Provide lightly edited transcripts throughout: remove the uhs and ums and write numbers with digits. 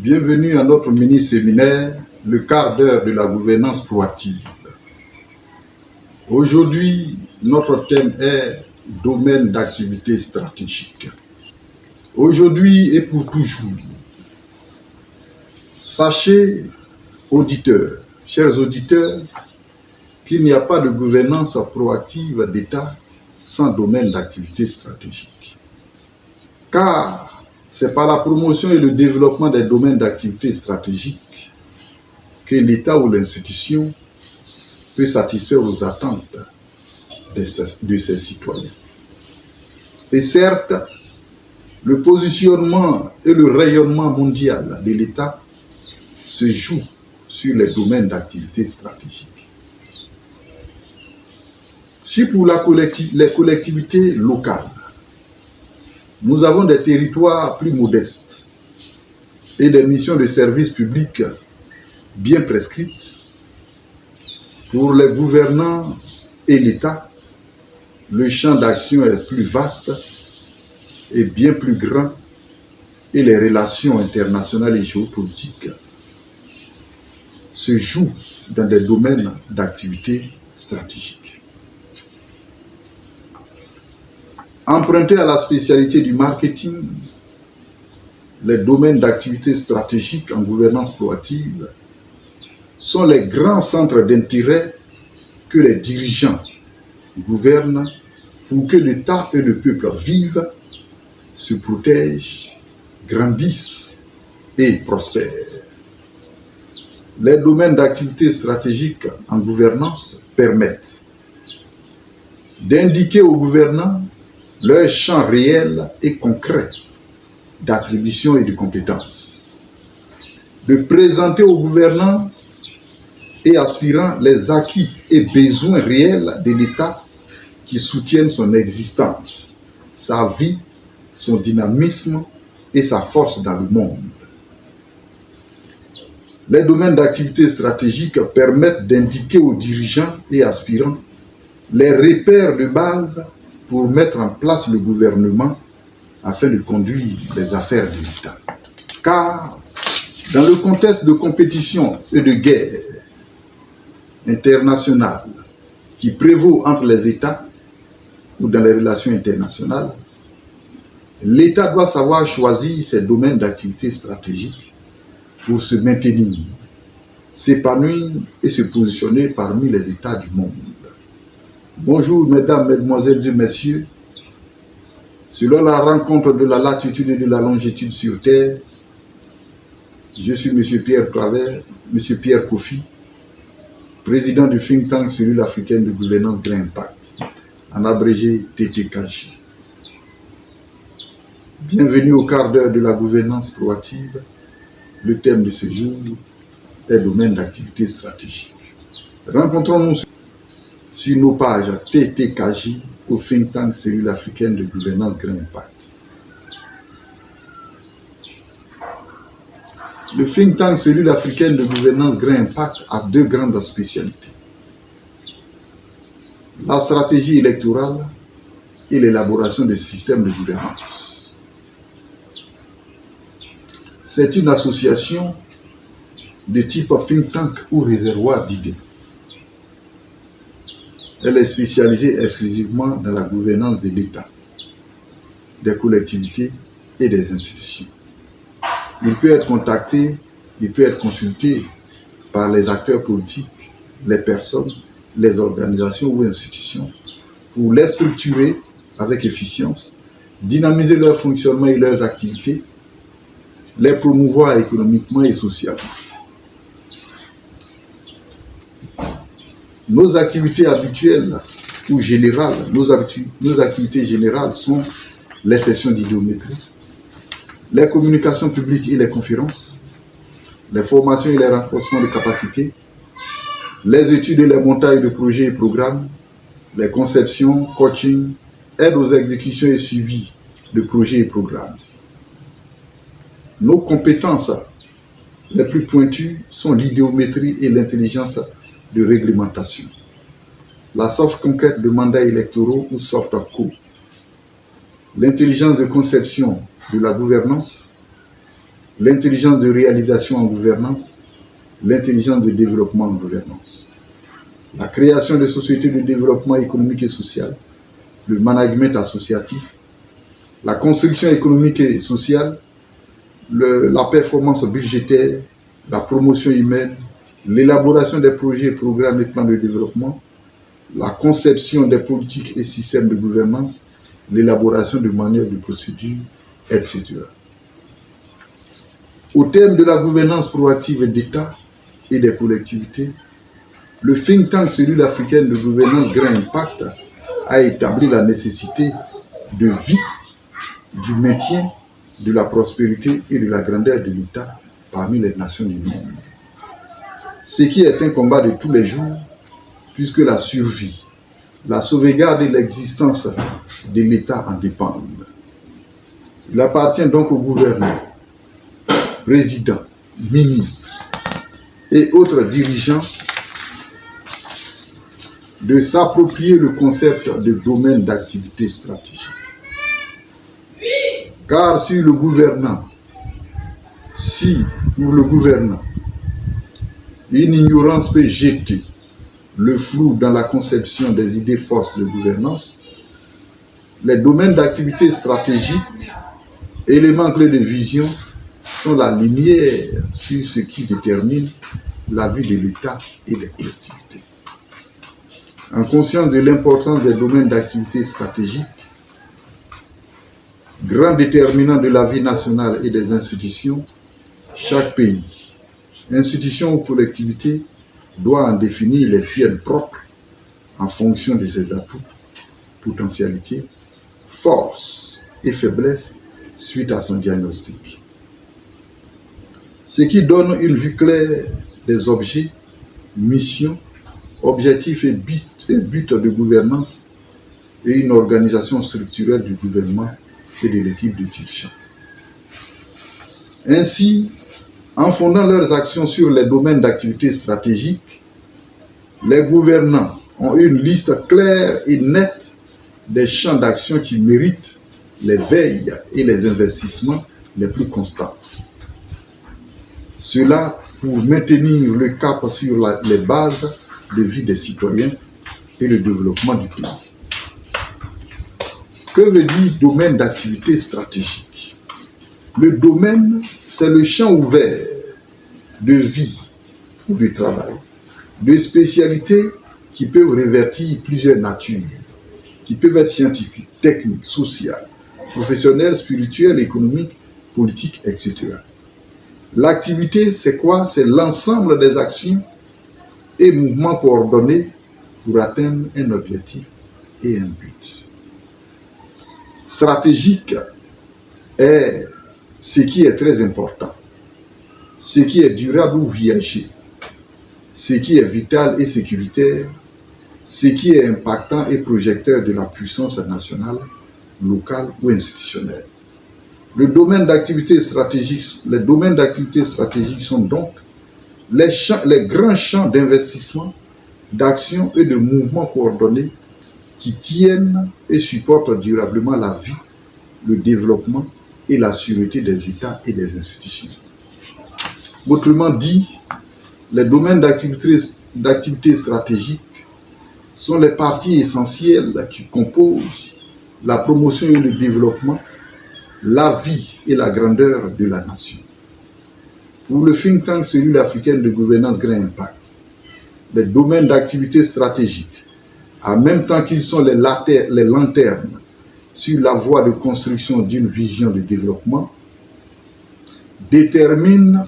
Bienvenue à notre mini-séminaire, le quart d'heure de la gouvernance proactive. Aujourd'hui, notre thème est domaine d'activité stratégique. Aujourd'hui et pour toujours, sachez, auditeurs, chers auditeurs, qu'il n'y a pas de gouvernance proactive d'État sans domaine d'activité stratégique. Car c'est par la promotion et le développement des domaines d'activité stratégique que l'État ou l'institution peut satisfaire aux attentes de ses citoyens. Et certes, le positionnement et le rayonnement mondial de l'État se jouent sur les domaines d'activité stratégique. Si pour les collectivités locales, nous avons des territoires plus modestes et des missions de service public bien prescrites, pour les gouvernants et l'État, le champ d'action est plus vaste et bien plus grand et les relations internationales et géopolitiques se jouent dans des domaines d'activité stratégique. Empruntés à la spécialité du marketing, les domaines d'activité stratégique en gouvernance proactive sont les grands centres d'intérêt que les dirigeants gouvernent pour que l'État et le peuple vivent, se protègent, grandissent et prospèrent. Les domaines d'activité stratégique en gouvernance permettent d'indiquer aux gouvernants leur champ réel et concret d'attribution et de compétences, de présenter aux gouvernants et aspirants les acquis et besoins réels de l'État qui soutiennent son existence, sa vie, son dynamisme et sa force dans le monde. Les domaines d'activité stratégique permettent d'indiquer aux dirigeants et aspirants les repères de base pour mettre en place le gouvernement afin de conduire les affaires de l'État. Car dans le contexte de compétition et de guerre internationale qui prévaut entre les États ou dans les relations internationales, l'État doit savoir choisir ses domaines d'activité stratégique pour se maintenir, s'épanouir et se positionner parmi les États du monde. Bonjour mesdames, mesdemoiselles et messieurs. Selon la rencontre de la latitude et de la longitude sur Terre, je suis M. Pierre Claver, M. Pierre Kofi, président du think tank Cellule africaine de gouvernance Grand Impact, en abrégé TTKJ. Bienvenue au quart d'heure de la gouvernance proactive. Le thème de ce jour est domaine d'activité stratégique. Rencontrons-nous sur nos pages TTKJ au think tank Cellule africaine de gouvernance Grand Impact. Le think tank Cellule africaine de gouvernance Grand Impact a deux grandes spécialités: la stratégie électorale et l'élaboration des systèmes de gouvernance. C'est une association de type think tank ou réservoir d'idées. Elle est spécialisée exclusivement dans la gouvernance de l'État, des collectivités et des institutions. Il peut être contacté, il peut être consulté par les acteurs politiques, les personnes, les organisations ou institutions pour les structurer avec efficience, dynamiser leur fonctionnement et leurs activités, les promouvoir économiquement et socialement. Nos activités habituelles ou générales, nos activités générales sont les sessions d'idéométrie, les communications publiques et les conférences, les formations et les renforcements de capacités, les études et les montages de projets et programmes, les conceptions, coaching, aide aux exécutions et suivi de projets et programmes. Nos compétences les plus pointues sont l'idéométrie et l'intelligence de réglementation, la soft conquête de mandats électoraux ou soft co, l'intelligence de conception de la gouvernance, l'intelligence de réalisation en gouvernance, l'intelligence de développement en gouvernance, la création de sociétés de développement économique et social, le management associatif, la construction économique et sociale, la performance budgétaire, la promotion humaine, l'élaboration des projets, programmes et plans de développement, la conception des politiques et systèmes de gouvernance, l'élaboration de manuels de procédures, etc. Au terme de la gouvernance proactive d'État et des collectivités, le think tank Cellule africaine de gouvernance Grand Impact a établi la nécessité de vie, du maintien, de la prospérité et de la grandeur de l'État parmi les nations du monde. Ce qui est un combat de tous les jours, puisque la survie, la sauvegarde et l'existence de l'État en dépendent. Il appartient donc au gouvernement, président, ministre et autres dirigeants de s'approprier le concept de domaine d'activité stratégique. Car si pour le gouvernant, une ignorance peut jeter le flou dans la conception des idées forces de gouvernance, les domaines d'activité stratégique, éléments clés de vision, sont la lumière sur ce qui détermine la vie de l'État et des collectivités. En conscience de l'importance des domaines d'activité stratégique, grand déterminant de la vie nationale et des institutions, chaque pays, institution ou collectivité doit en définir les siennes propres en fonction de ses atouts, potentialités, forces et faiblesses suite à son diagnostic. Ce qui donne une vue claire des objets, missions, objectifs et buts de gouvernance et une organisation structurelle du gouvernement et de l'équipe de dirigeants. Ainsi, en fondant leurs actions sur les domaines d'activité stratégique, les gouvernants ont une liste claire et nette des champs d'action qui méritent les veilles et les investissements les plus constants. Cela pour maintenir le cap sur les bases de vie des citoyens et le développement du pays. Que veut dire domaine d'activité stratégique? Le domaine, c'est le champ ouvert de vie ou de travail, de spécialités qui peuvent revêtir plusieurs natures, qui peuvent être scientifiques, techniques, sociales, professionnelles, spirituelles, économiques, politiques, etc. L'activité, c'est quoi? C'est l'ensemble des actions et mouvements coordonnés pour atteindre un objectif et un but. Stratégique est ce qui est très important, ce qui est durable ou viager, ce qui est vital et sécuritaire, ce qui est impactant et projecteur de la puissance nationale, locale ou institutionnelle. Les domaines d'activité stratégique sont donc les grands champs d'investissement, d'action et de mouvements coordonnés qui tiennent et supportent durablement la vie, le développement et la sûreté des États et des institutions. Autrement dit, les domaines d'activité stratégique sont les parties essentielles qui composent la promotion et le développement, la vie et la grandeur de la nation. Pour le think tank Cellule africaine de gouvernance Grand Impact, les domaines d'activité stratégique, en même temps qu'ils sont les lanternes sur la voie de construction d'une vision de développement, déterminent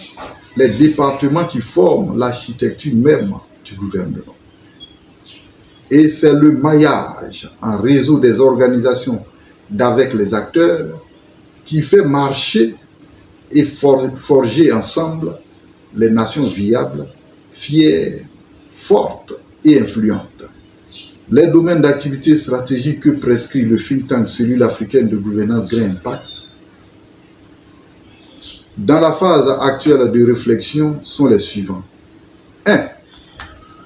les départements qui forment l'architecture même du gouvernement. Et c'est le maillage en réseau des organisations d'avec les acteurs qui fait marcher et forger ensemble les nations viables, fières, fortes et influentes. Les domaines d'activité stratégique que prescrit le think tank Cellule africaine de gouvernance Grand Impact dans la phase actuelle de réflexion sont les suivants. 1.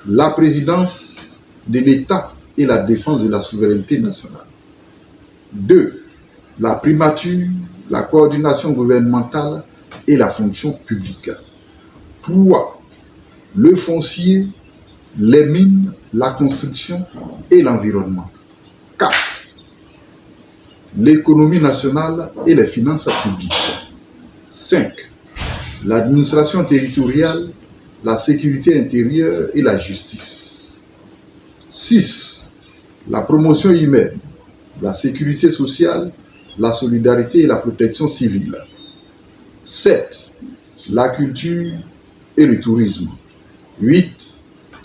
La présidence de l'État et la défense de la souveraineté nationale. 2. La primature, la coordination gouvernementale et la fonction publique. 3. Le foncier, les mines, la construction et l'environnement. 4. L'économie nationale et les finances publiques. 5. L'administration territoriale, la sécurité intérieure et la justice. 6. La promotion humaine, la sécurité sociale, la solidarité et la protection civile. 7. La culture et le tourisme. 8.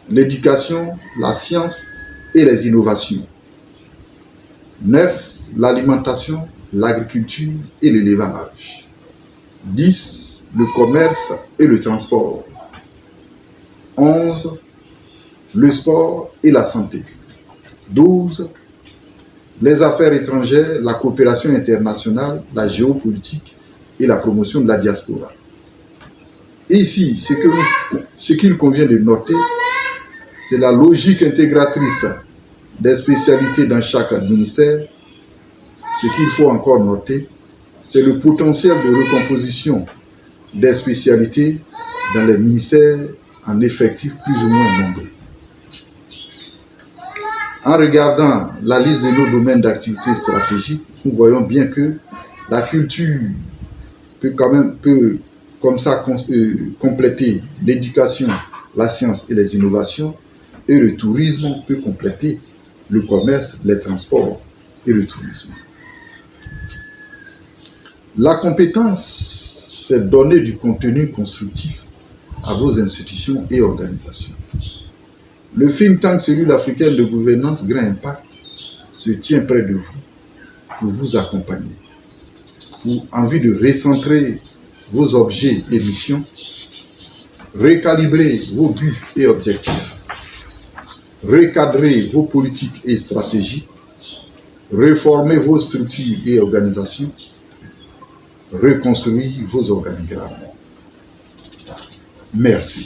L'éducation, la science et les innovations. 9. L'alimentation, l'agriculture et l'élevage. 10. Le commerce et le transport. 11. Le sport et la santé. 12. Les affaires étrangères, la coopération internationale, la géopolitique et la promotion de la diaspora. Ici, ce qu'il convient de noter, c'est la logique intégratrice des spécialités dans chaque ministère. Ce qu'il faut encore noter, c'est le potentiel de recomposition des spécialités dans les ministères en effectifs plus ou moins nombreux. En regardant la liste de nos domaines d'activité stratégique, nous voyons bien que la culture peut compléter l'éducation, la science et les innovations, et le tourisme peut compléter le commerce, les transports et le tourisme. La compétence, c'est donner du contenu constructif à vos institutions et organisations. Le think tank Cellule africaine de gouvernance Grand Impact se tient près de vous pour vous accompagner. Pour envie de recentrer vos objets et missions, recalibrer vos buts et objectifs, recadrer vos politiques et stratégies, réformer vos structures et organisations, reconstruire vos organigrammes. Merci.